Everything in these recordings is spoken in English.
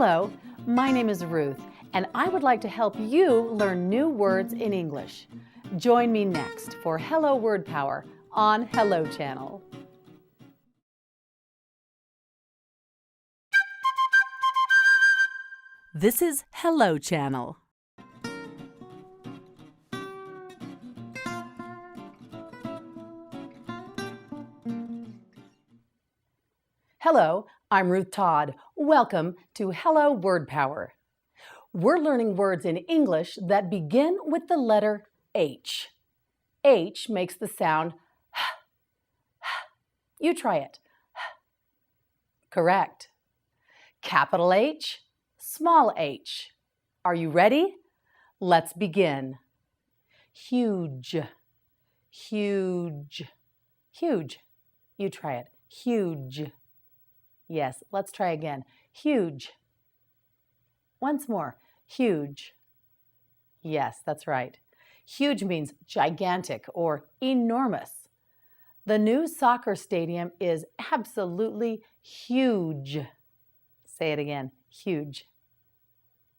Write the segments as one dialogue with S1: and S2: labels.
S1: Hello, my name is Ruth, and I would like to help you learn new words in English. Join me next for Hello Word Power on Hello Channel. This is Hello Channel. Hello, I'm Ruth Todd. Welcome to Hello Word Power. We're learning words in English that begin with the letter H. H makes the sound h. You try it. Correct. Capital H, small h. Are you ready? Let's begin. Huge, huge, huge. You try it. Huge. Yes, let's try again. Huge. Once more. Huge. Yes, that's right. Huge means gigantic or enormous. The new soccer stadium is absolutely huge. Say it again. Huge.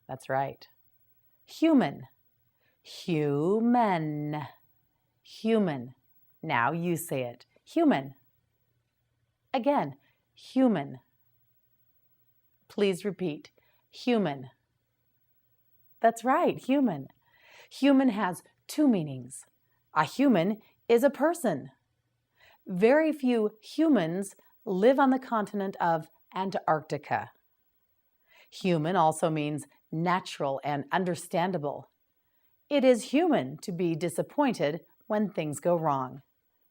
S1: That's right. Human. Human. Human. Now you say it. Human. Again. Human. Please repeat. Human. That's right, human. Human has two meanings. A human is a person. Very few humans live on the continent of Antarctica. Human also means natural and understandable. It is human to be disappointed when things go wrong.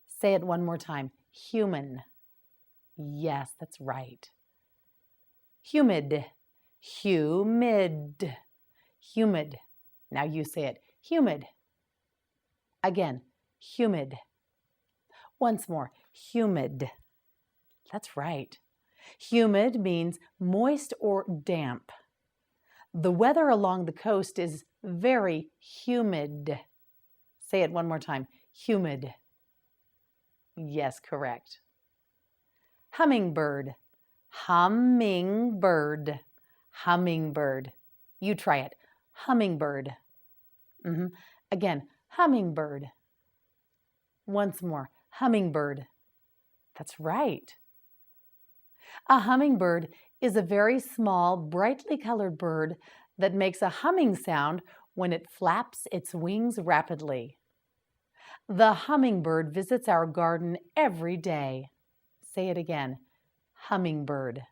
S1: Say it one more time. Human. Yes, that's right. Humid. Humid. Humid. Now you say it. Humid. Again. Humid. Once more. Humid. That's right. Humid means moist or damp. The weather along the coast is very humid. Say it one more time. Humid. Yes, correct. Hummingbird. Hummingbird. Hummingbird. You try it. Hummingbird. Again, hummingbird. Once more. Hummingbird. That's right. A hummingbird is a very small, brightly colored bird that makes a humming sound when it flaps its wings rapidly. The hummingbird visits our garden every day. Say it again. Hummingbird.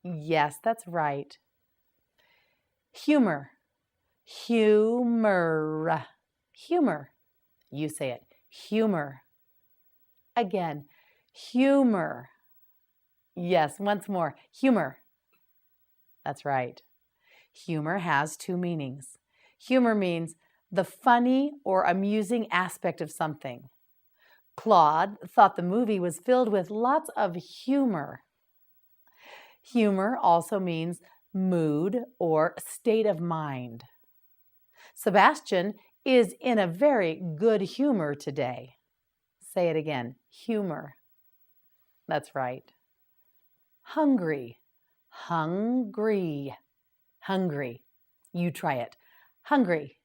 S1: Yes, that's right. Humor. Humor. Humor. You say it. Humor. Again. Humor. Yes, once more. Humor. That's right. Humor has two meanings. Humor means the funny or amusing aspect of something. Claude thought the movie was filled with lots of humor. Humor also means mood or state of mind. Sebastian is in a very good humor today. Say it again. Humor. That's right. Hungry. Hungry. Hungry. You try it. Hungry.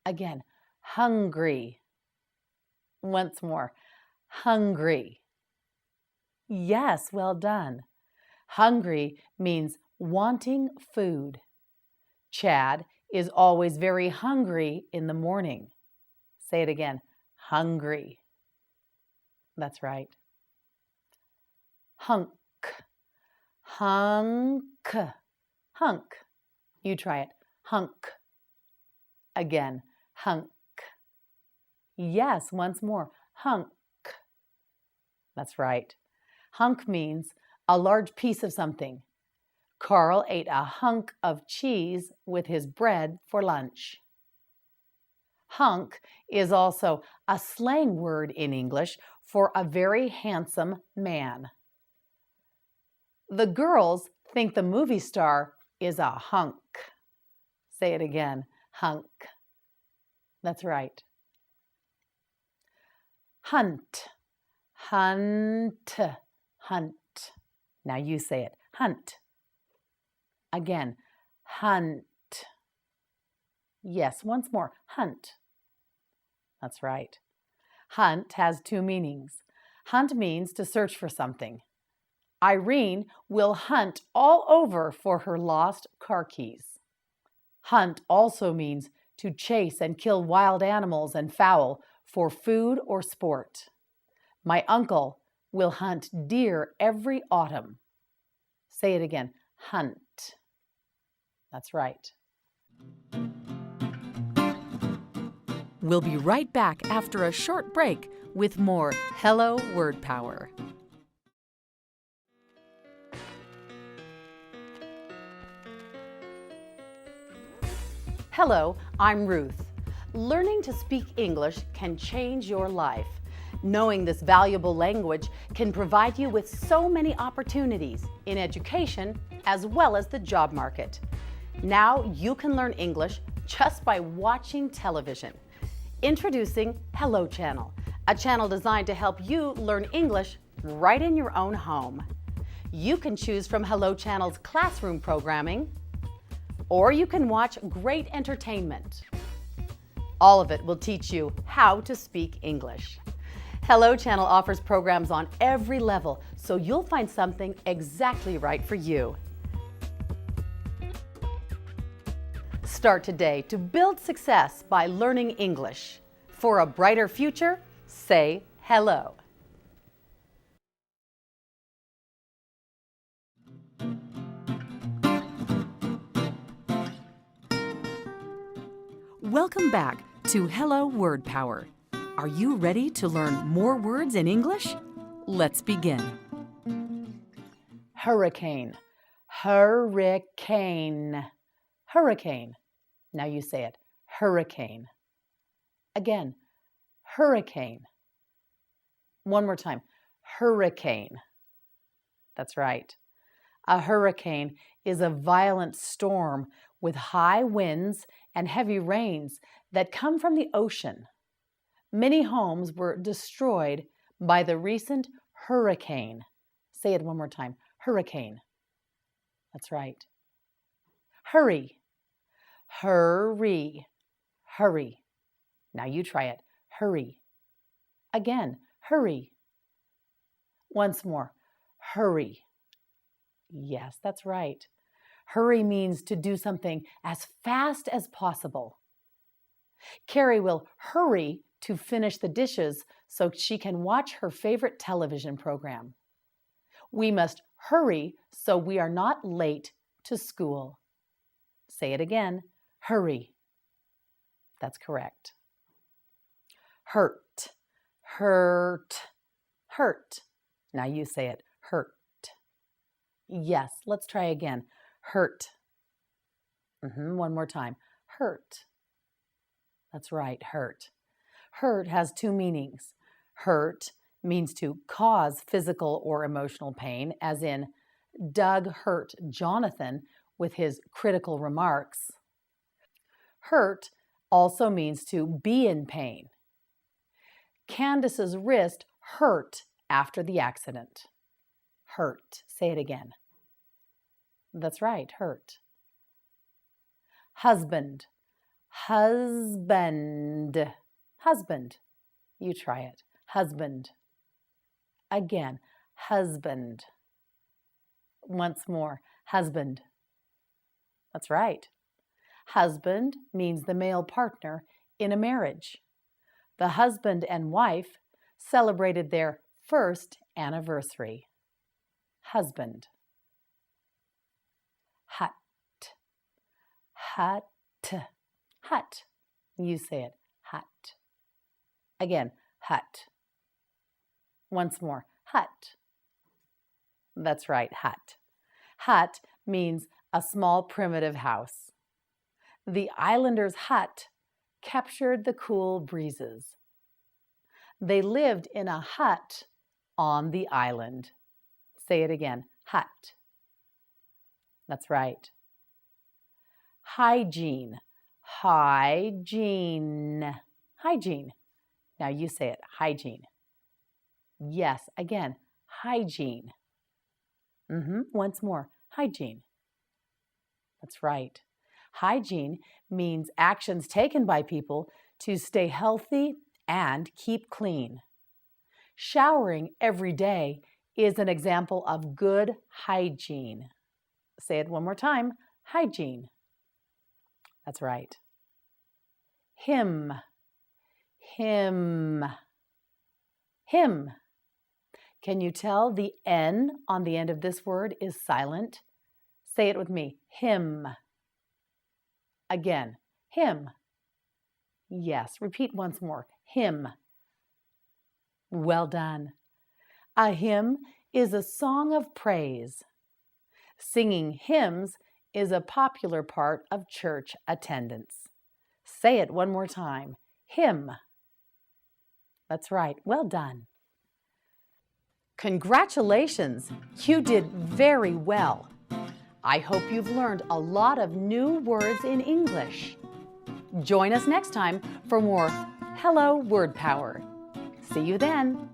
S1: Again. Hungry. Once more. Hungry. Yes, well done. Hungry means wanting food. Chad is always very hungry in the morning. Say it again. Hungry. That's right. Hunk. Hunk. Hunk. You try it. Hunk. Again. Hunk. Yes, once more. Hunk. That's right. Hunk means a large piece of something. Carl ate a hunk of cheese with his bread for lunch. Hunk is also a slang word in English for a very handsome man. The girls think the movie star is a hunk. Say it again. Hunk. That's right. Hunt. Hunt. Hunt. Now you say it. Hunt. Again, hunt. Yes, once more, hunt. That's right. Hunt has two meanings. Hunt means to search for something. Irene will hunt all over for her lost car keys. Hunt also means to chase and kill wild animals and fowl for food or sport. My uncle will hunt deer every autumn. Say it again, hunt. That's right. We'll be right back after a short break with more Hello Word Power. Hello, I'm Ruth. Learning to speak English can change your life. Knowing this valuable language can provide you with so many opportunities in education as well as the job market. Now you can learn English just by watching television. Introducing Hello Channel, a channel designed to help you learn English right in your own home. You can choose from Hello Channel's classroom programming, or you can watch great entertainment. All of it will teach you how to speak English. Hello Channel offers programs on every level, so you'll find something exactly right for you. Start today to build success by learning English. For a brighter future, say hello. Welcome back to Hello Word Power. Are you ready to learn more words in English? Let's begin. Hurricane, hurricane, hurricane. Now you say it, hurricane. Again, hurricane. One more time, hurricane. That's right. A hurricane is a violent storm with high winds and heavy rains that come from the ocean. Many homes were destroyed by the recent hurricane. Say it one more time, hurricane. That's right. Hurry, hurry, hurry. Now you try it, hurry. Again, hurry. Once more, hurry. Yes, that's right. Hurry means to do something as fast as possible. Carrie will hurry to finish the dishes so she can watch her favorite television program. We must hurry so we are not late to school. Say it again, hurry. That's correct. Hurt, hurt, hurt. Now you say it, hurt. Yes, let's try again. Hurt. One more time. Hurt. That's right, hurt. Hurt has two meanings. Hurt means to cause physical or emotional pain, as in Doug hurt Jonathan with his critical remarks. Hurt also means to be in pain. Candace's wrist hurt after the accident. Hurt. Say it again. That's right, hurt. Husband, husband, husband. You try it, husband. Again, husband. Once more, husband. That's right. Husband means the male partner in a marriage. The husband and wife celebrated their first anniversary. Husband. Hut, hut, hut. You say it, hut. Again, hut. Once more, hut. That's right, hut. Hut means a small primitive house. The islanders' hut captured the cool breezes. They lived in a hut on the island. Say it again, hut. That's right. Hygiene, hygiene, hygiene. Now you say it, hygiene. Yes, again, hygiene. Once more, hygiene. That's right. Hygiene means actions taken by people to stay healthy and keep clean. Showering every day is an example of good hygiene. Say it one more time, hygiene. That's right. Hymn, hymn, hymn. Can you tell the N on the end of this word is silent? Say it with me, hymn. Again, hymn. Yes, repeat once more, hymn. Well done. A hymn is a song of praise. Singing hymns is a popular part of church attendance. Say it one more time, hymn. That's right, well done. Congratulations, you did very well. I hope you've learned a lot of new words in English. Join us next time for more Hello Word Power. See you then.